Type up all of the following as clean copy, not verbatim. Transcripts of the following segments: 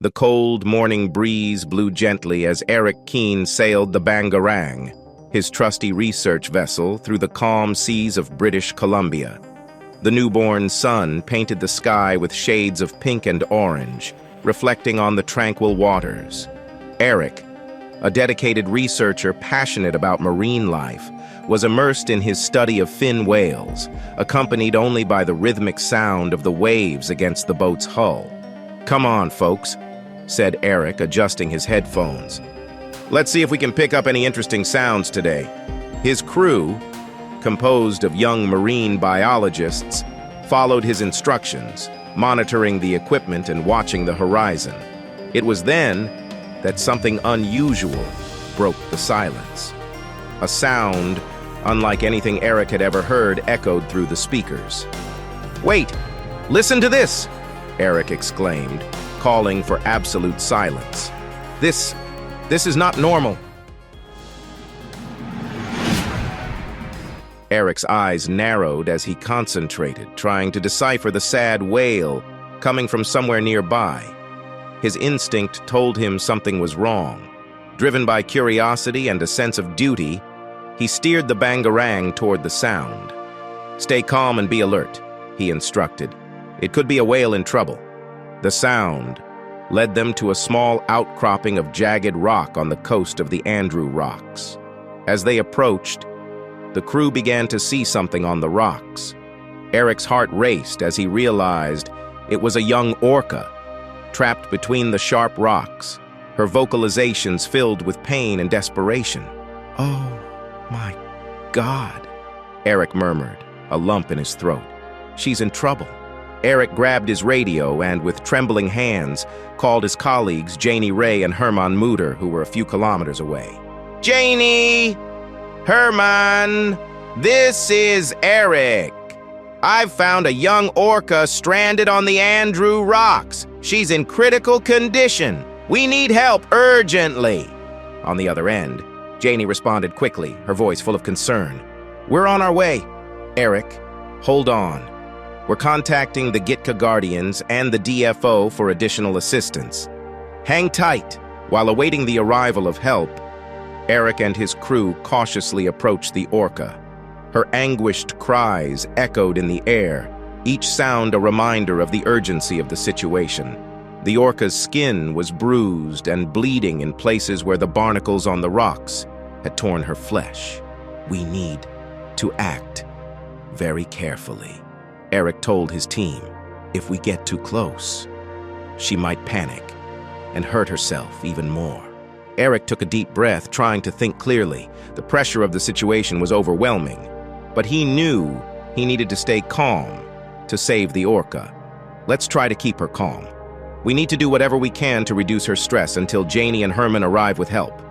The cold morning breeze blew gently as Eric Keene sailed the Bangarang, his trusty research vessel, through the calm seas of British Columbia. The newborn sun painted the sky with shades of pink and orange, reflecting on the tranquil waters. Eric, a dedicated researcher passionate about marine life, was immersed in his study of fin whales, accompanied only by the rhythmic sound of the waves against the boat's hull. "Come on, folks," said Eric, adjusting his headphones. "Let's see if we can pick up any interesting sounds today." His crew, composed of young marine biologists, followed his instructions, monitoring the equipment and watching the horizon. It was then that something unusual broke the silence. A sound, unlike anything Eric had ever heard, echoed through the speakers. "Wait! Listen to this!" Eric exclaimed, calling for absolute silence. This is not normal." Eric's eyes narrowed as he concentrated, trying to decipher the sad wail coming from somewhere nearby. His instinct told him something was wrong. Driven by curiosity and a sense of duty, he steered the Bangarang toward the sound. "Stay calm and be alert," he instructed. "It could be a whale in trouble." The sound led them to a small outcropping of jagged rock on the coast of the Andrew Rocks. As they approached, the crew began to see something on the rocks. Eric's heart raced as he realized it was a young orca, trapped between the sharp rocks, her vocalizations filled with pain and desperation. "Oh, my God," Eric murmured, a lump in his throat. "She's in trouble." Eric grabbed his radio and, with trembling hands, called his colleagues Janie Ray and Herman Mutter, who were a few kilometers away. "Janie! Herman! This is Eric. I've found a young orca stranded on the Andrew Rocks. She's in critical condition. We need help urgently." On the other end, Janie responded quickly, her voice full of concern. "We're on our way." "Eric, hold on. We're contacting the Gitka Guardians and the DFO for additional assistance. Hang tight." While awaiting the arrival of help, Eric and his crew cautiously approached the orca. Her anguished cries echoed in the air, each sound a reminder of the urgency of the situation. The orca's skin was bruised and bleeding in places where the barnacles on the rocks had torn her flesh. "We need to act very carefully," Eric told his team. "If we get too close, she might panic and hurt herself even more." Eric took a deep breath, trying to think clearly. The pressure of the situation was overwhelming, but he knew he needed to stay calm to save the orca. "Let's try to keep her calm. We need to do whatever we can to reduce her stress until Janie and Herman arrive with help.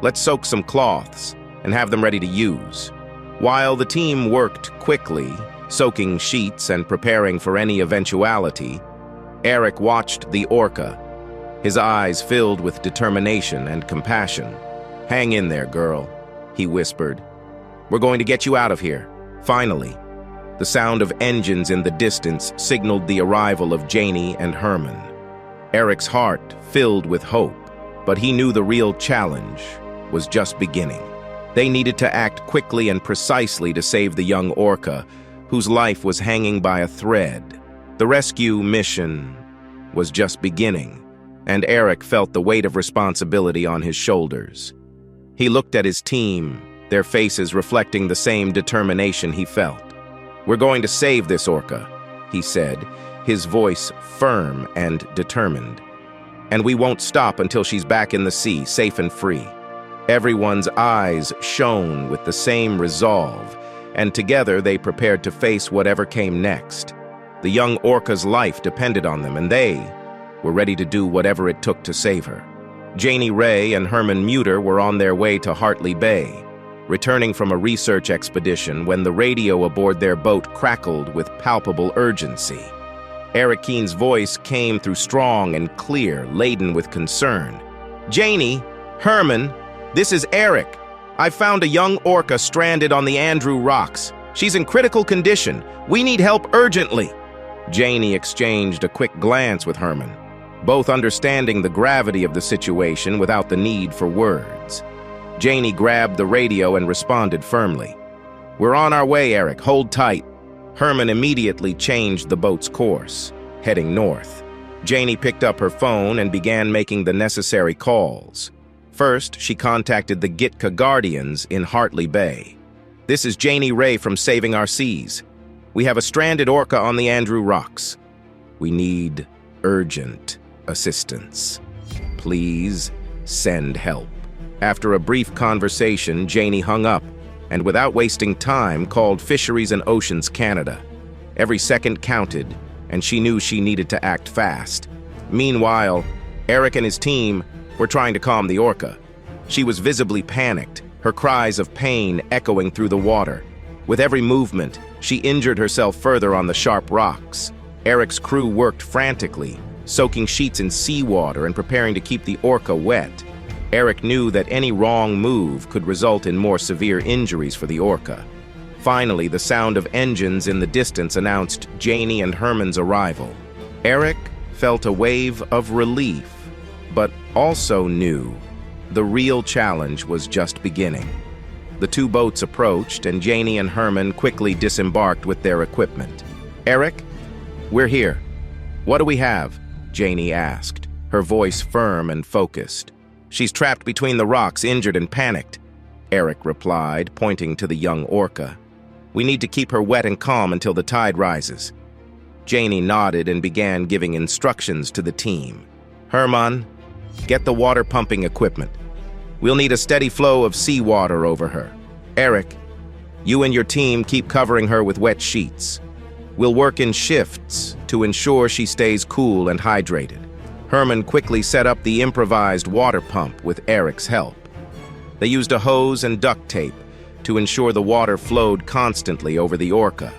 Let's soak some cloths and have them ready to use." While the team worked quickly, soaking sheets and preparing for any eventuality, Eric watched the orca, his eyes filled with determination and compassion. "Hang in there, girl," he whispered. "We're going to get you out of here." Finally, the sound of engines in the distance signaled the arrival of Janie and Herman. Eric's heart filled with hope, but he knew the real challenge was just beginning. They needed to act quickly and precisely to save the young orca, whose life was hanging by a thread. The rescue mission was just beginning, and Eric felt the weight of responsibility on his shoulders. He looked at his team, their faces reflecting the same determination he felt. "We're going to save this orca," he said, his voice firm and determined. "And we won't stop until she's back in the sea, safe and free." Everyone's eyes shone with the same resolve, and together they prepared to face whatever came next. The young orca's life depended on them, and they were ready to do whatever it took to save her. Janie Ray and Herman Mutter were on their way to Hartley Bay, returning from a research expedition when the radio aboard their boat crackled with palpable urgency. Eric Keene's voice came through strong and clear, laden with concern. "Janie, Herman, this is Eric. I found a young orca stranded on the Andrew Rocks. She's in critical condition. We need help urgently." Janie exchanged a quick glance with Herman. both understanding the gravity of the situation without the need for words. Janie grabbed the radio and responded firmly. "We're on our way, Eric. Hold tight." Herman immediately changed the boat's course, heading north. Janie picked up her phone and began making the necessary calls. First, she contacted the Gitka Guardians in Hartley Bay. "This is Janie Ray from Saving Our Seas. We have a stranded orca on the Andrew Rocks. We need urgent assistance. Please send help." After a brief conversation, Janie hung up and, without wasting time, called Fisheries and Oceans Canada. Every second counted, and she knew she needed to act fast. Meanwhile, Eric and his team were trying to calm the orca. She was visibly panicked, her cries of pain echoing through the water. With every movement, she injured herself further on the sharp rocks. Eric's crew worked frantically, soaking sheets in seawater and preparing to keep the orca wet. Eric knew that any wrong move could result in more severe injuries for the orca. Finally, the sound of engines in the distance announced Janie and Herman's arrival. Eric felt a wave of relief, but also knew the real challenge was just beginning. The two boats approached, and Janie and Herman quickly disembarked with their equipment. "Eric, we're here. What do we have?" Janie asked, her voice firm and focused. "She's trapped between the rocks, injured and panicked," Eric replied, pointing to the young orca. "We need to keep her wet and calm until the tide rises." Janie nodded and began giving instructions to the team. "Herman, get the water pumping equipment. We'll need a steady flow of seawater over her. Eric, you and your team keep covering her with wet sheets. We'll work in shifts to ensure she stays cool and hydrated." Herman quickly set up the improvised water pump with Eric's help. They used a hose and duct tape to ensure the water flowed constantly over the orca.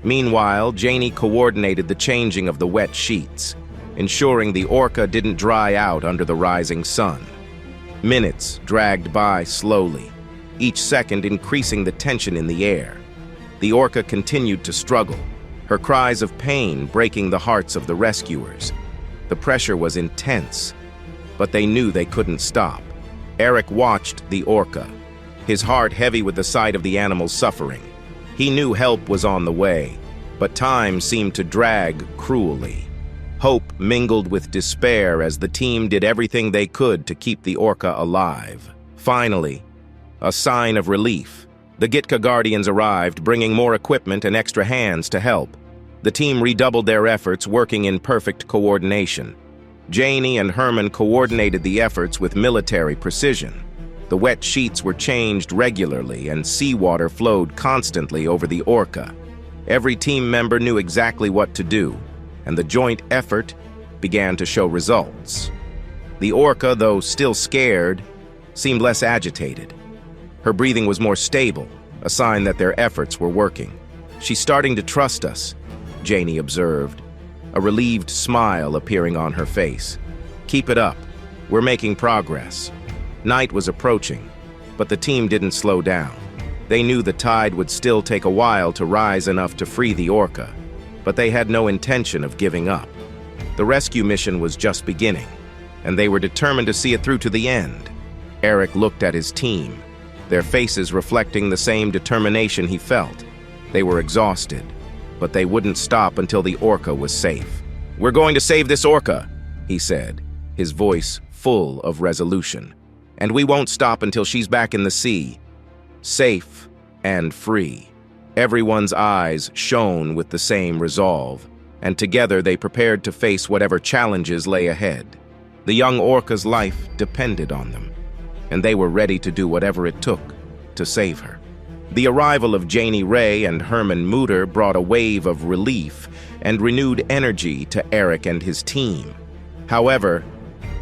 Meanwhile, Janie coordinated the changing of the wet sheets, ensuring the orca didn't dry out under the rising sun. Minutes dragged by slowly, each second increasing the tension in the air. The orca continued to struggle, her cries of pain breaking the hearts of the rescuers. The pressure was intense, but they knew they couldn't stop. Eric watched the orca, his heart heavy with the sight of the animal's suffering. He knew help was on the way, but time seemed to drag cruelly. Hope mingled with despair as the team did everything they could to keep the orca alive. Finally, a sign of relief. The Gitka Guardians arrived, bringing more equipment and extra hands to help. The team redoubled their efforts, working in perfect coordination. Janie and Herman coordinated the efforts with military precision. The wet sheets were changed regularly, and seawater flowed constantly over the orca. Every team member knew exactly what to do, and the joint effort began to show results. The orca, though still scared, seemed less agitated. Her breathing was more stable, a sign that their efforts were working. "She's starting to trust us," Janie observed, a relieved smile appearing on her face. "Keep it up. We're making progress." Night was approaching, but the team didn't slow down. They knew the tide would still take a while to rise enough to free the orca, but they had no intention of giving up. The rescue mission was just beginning, and they were determined to see it through to the end. Eric looked at his team, their faces reflecting the same determination he felt. They were exhausted, but they wouldn't stop until the orca was safe. "We're going to save this orca," he said, his voice full of resolution. "And we won't stop until she's back in the sea, safe and free." Everyone's eyes shone with the same resolve, and together they prepared to face whatever challenges lay ahead. The young orca's life depended on them, and they were ready to do whatever it took to save her. The arrival of Janie Ray and Herman Mutter brought a wave of relief and renewed energy to Eric and his team. However,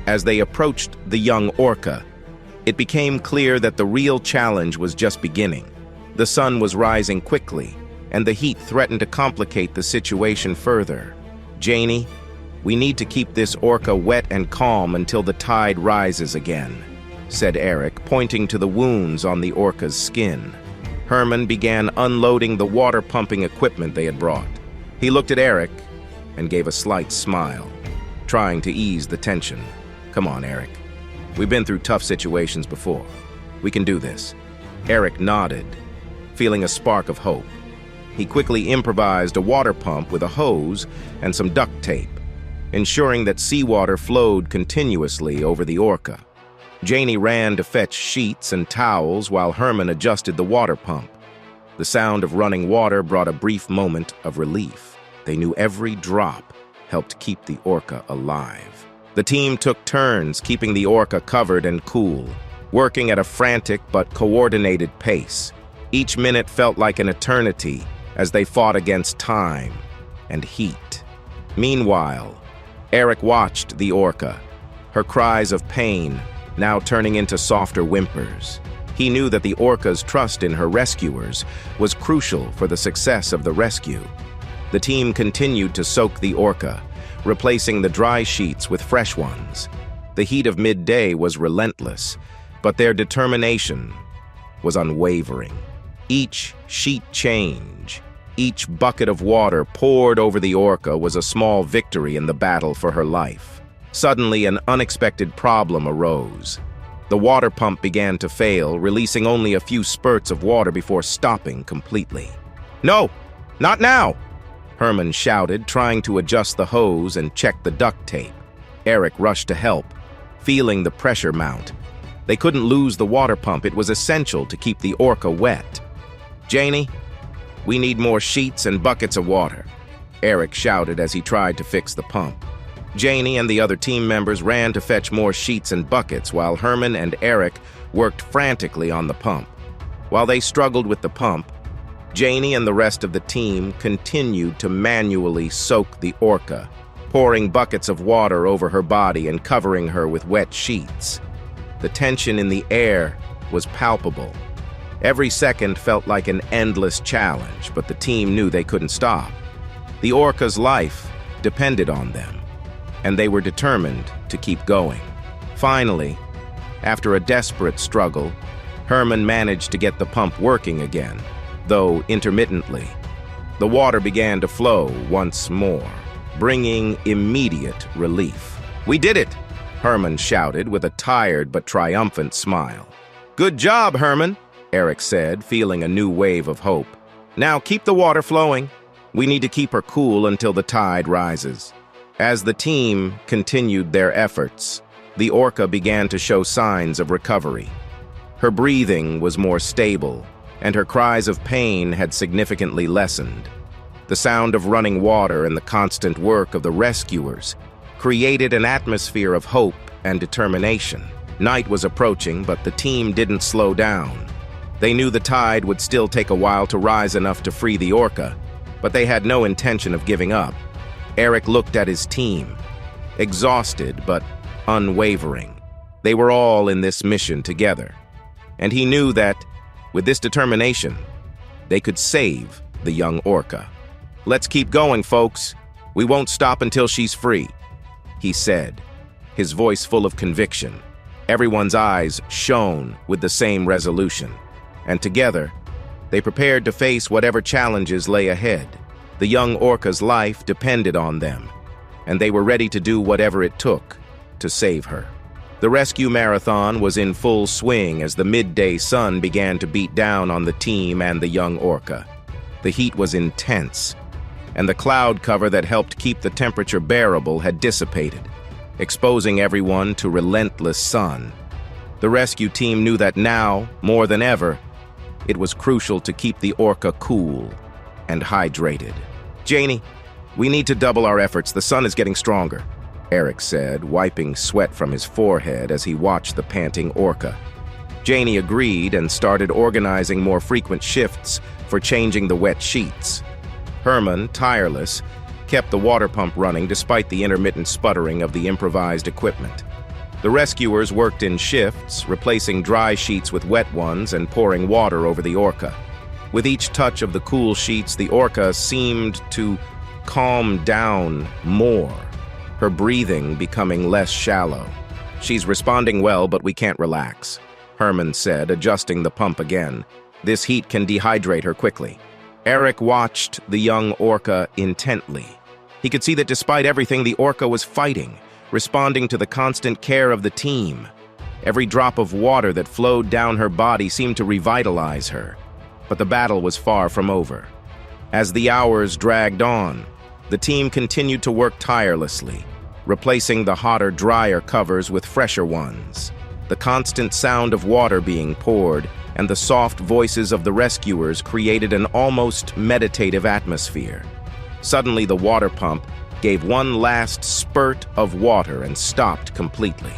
as they approached the young orca, it became clear that the real challenge was just beginning. The sun was rising quickly, and the heat threatened to complicate the situation further. "Janie, we need to keep this orca wet and calm until the tide rises again," said Eric, pointing to the wounds on the orca's skin. Herman began unloading the water-pumping equipment they had brought. He looked at Eric and gave a slight smile. trying to ease the tension. "Come on, Eric. We've been through tough situations before. We can do this." Eric nodded, feeling a spark of hope. He quickly improvised a water pump with a hose and some duct tape, ensuring that seawater flowed continuously over the Orca. Janie ran to fetch sheets and towels while Herman adjusted the water pump. The sound of running water brought a brief moment of relief. They knew every drop helped keep the Orca alive. The team took turns keeping the Orca covered and cool, working at a frantic but coordinated pace. Each minute felt like an eternity as they fought against time and heat. Meanwhile, Eric watched the Orca, her cries of pain now turning into softer whimpers. He knew that the Orca's trust in her rescuers was crucial for the success of the rescue. The team continued to soak the Orca, replacing the dry sheets with fresh ones. The heat of midday was relentless, but their determination was unwavering. Each sheet change, each bucket of water poured over the Orca was a small victory in the battle for her life. Suddenly, an unexpected problem arose. The water pump began to fail, releasing only a few spurts of water before stopping completely. "No, not now!" Herman shouted, trying to adjust the hose and check the duct tape. Eric rushed to help, feeling the pressure mount. They couldn't lose the water pump. It was essential to keep the Orca wet. "Janie, we need more sheets and buckets of water," Eric shouted as he tried to fix the pump. Janie and the other team members ran to fetch more sheets and buckets while Herman and Eric worked frantically on the pump. While they struggled with the pump, Janie and the rest of the team continued to manually soak the Orca, pouring buckets of water over her body and covering her with wet sheets. The tension in the air was palpable. Every second felt like an endless challenge, but the team knew they couldn't stop. The Orca's life depended on them, and they were determined to keep going. Finally, after a desperate struggle, Herman managed to get the pump working again, though intermittently. The water began to flow once more, bringing immediate relief. "We did it!" Herman shouted with a tired but triumphant smile. "Good job, Herman," Eric said, feeling a new wave of hope. "Now keep the water flowing. We need to keep her cool until the tide rises." As the team continued their efforts, the Orca began to show signs of recovery. Her breathing was more stable, and her cries of pain had significantly lessened. The sound of running water and the constant work of the rescuers created an atmosphere of hope and determination. Night was approaching, but the team didn't slow down. They knew the tide would still take a while to rise enough to free the Orca, but they had no intention of giving up. Eric looked at his team, exhausted but unwavering. They were all in this mission together, and he knew that, with this determination, they could save the young Orca. "Let's keep going, folks. We won't stop until she's free," he said, his voice full of conviction. Everyone's eyes shone with the same resolution, and together, they prepared to face whatever challenges lay ahead. The young Orca's life depended on them, and they were ready to do whatever it took to save her. The rescue marathon was in full swing as the midday sun began to beat down on the team and the young Orca. The heat was intense, and the cloud cover that helped keep the temperature bearable had dissipated, exposing everyone to relentless sun. The rescue team knew that now, more than ever, it was crucial to keep the Orca cool and hydrated. "Janie, we need to double our efforts. The sun is getting stronger," Eric said, wiping sweat from his forehead as he watched the panting Orca. Janie agreed and started organizing more frequent shifts for changing the wet sheets. Herman, tireless, kept the water pump running despite the intermittent sputtering of the improvised equipment. The rescuers worked in shifts, replacing dry sheets with wet ones and pouring water over the Orca. With each touch of the cool sheets, the Orca seemed to calm down more, her breathing becoming less shallow. "She's responding well, but we can't relax," Herman said, adjusting the pump again. "This heat can dehydrate her quickly." Eric watched the young Orca intently, He could see that despite everything, the Orca was fighting, responding to the constant care of the team. Every drop of water that flowed down her body seemed to revitalize her. But the battle was far from over. As the hours dragged on, the team continued to work tirelessly, replacing the hotter, drier covers with fresher ones. The constant sound of water being poured and the soft voices of the rescuers created an almost meditative atmosphere. Suddenly, the water pump gave one last spurt of water and stopped completely.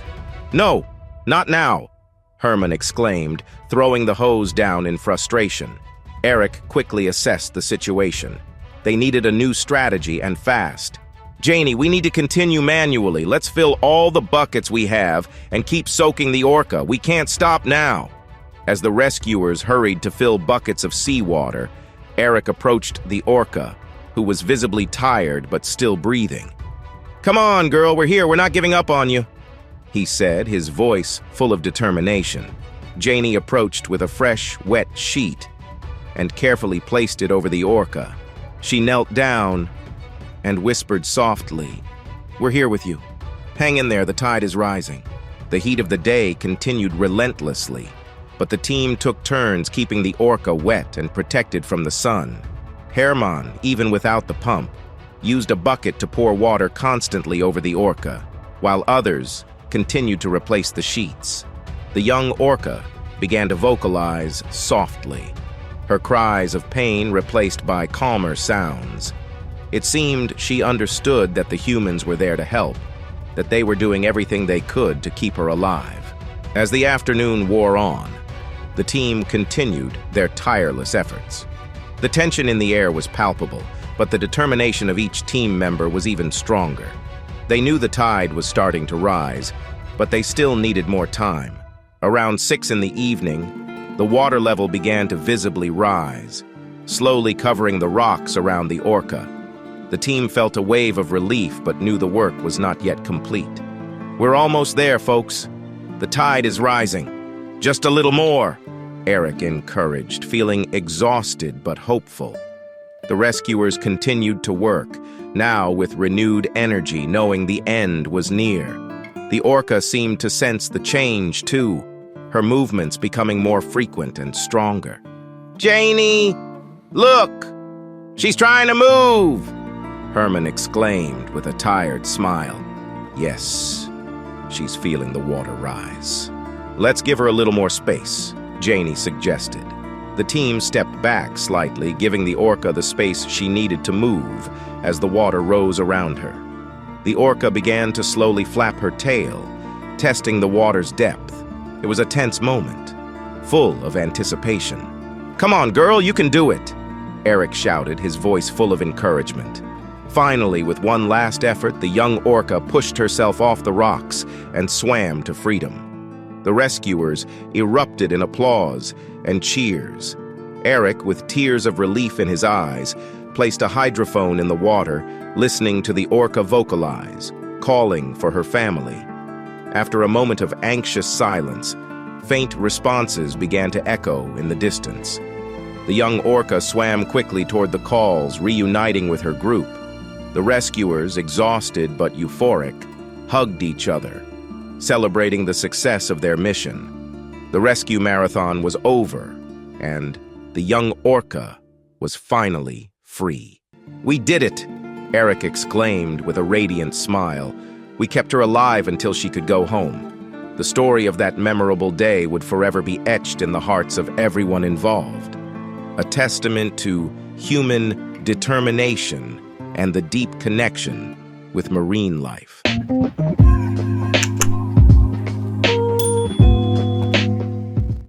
"No, not now!" Herman exclaimed, throwing the hose down in frustration. Eric quickly assessed the situation. They needed a new strategy and fast. "Janie, we need to continue manually. Let's fill all the buckets we have and keep soaking the Orca. We can't stop now." As the rescuers hurried to fill buckets of seawater, Eric approached the Orca, who was visibly tired but still breathing. "Come on, girl, we're here. We're not giving up on you," he said, his voice full of determination. Janie approached with a fresh, wet sheet and carefully placed it over the Orca. She knelt down and whispered softly, "We're here with you. Hang in there, the tide is rising." The heat of the day continued relentlessly, but the team took turns keeping the Orca wet and protected from the sun. Herman, even without the pump, used a bucket to pour water constantly over the Orca, while others continued to replace the sheets. The young Orca began to vocalize softly, her cries of pain replaced by calmer sounds. It seemed she understood that the humans were there to help, that they were doing everything they could to keep her alive. As the afternoon wore on, the team continued their tireless efforts. The tension in the air was palpable, but the determination of each team member was even stronger. They knew the tide was starting to rise, but they still needed more time. Around 6 in the evening, the water level began to visibly rise, slowly covering the rocks around the Orca. The team felt a wave of relief but knew the work was not yet complete. "We're almost there, folks. The tide is rising. Just a little more," Eric encouraged, feeling exhausted but hopeful. The rescuers continued to work, now with renewed energy, knowing the end was near. The Orca seemed to sense the change, too, her movements becoming more frequent and stronger. "Janie, look! She's trying to move!" Herman exclaimed with a tired smile. "Yes, she's feeling the water rise. Let's give her a little more space," Janie suggested. The team stepped back slightly, giving the Orca the space she needed to move as the water rose around her. The Orca began to slowly flap her tail, testing the water's depth. It was a tense moment, full of anticipation. "Come on, girl, you can do it!" Eric shouted, his voice full of encouragement. Finally, with one last effort, the young Orca pushed herself off the rocks and swam to freedom. The rescuers erupted in applause and cheers. Eric, with tears of relief in his eyes, placed a hydrophone in the water, listening to the Orca vocalize, calling for her family. After a moment of anxious silence, faint responses began to echo in the distance. The young Orca swam quickly toward the calls, reuniting with her group. The rescuers, exhausted but euphoric, hugged each other, celebrating the success of their mission. The rescue marathon was over, and the young Orca was finally free. "We did it!" Eric exclaimed with a radiant smile. "We kept her alive until she could go home." The story of that memorable day would forever be etched in the hearts of everyone involved, a testament to human determination and the deep connection with marine life.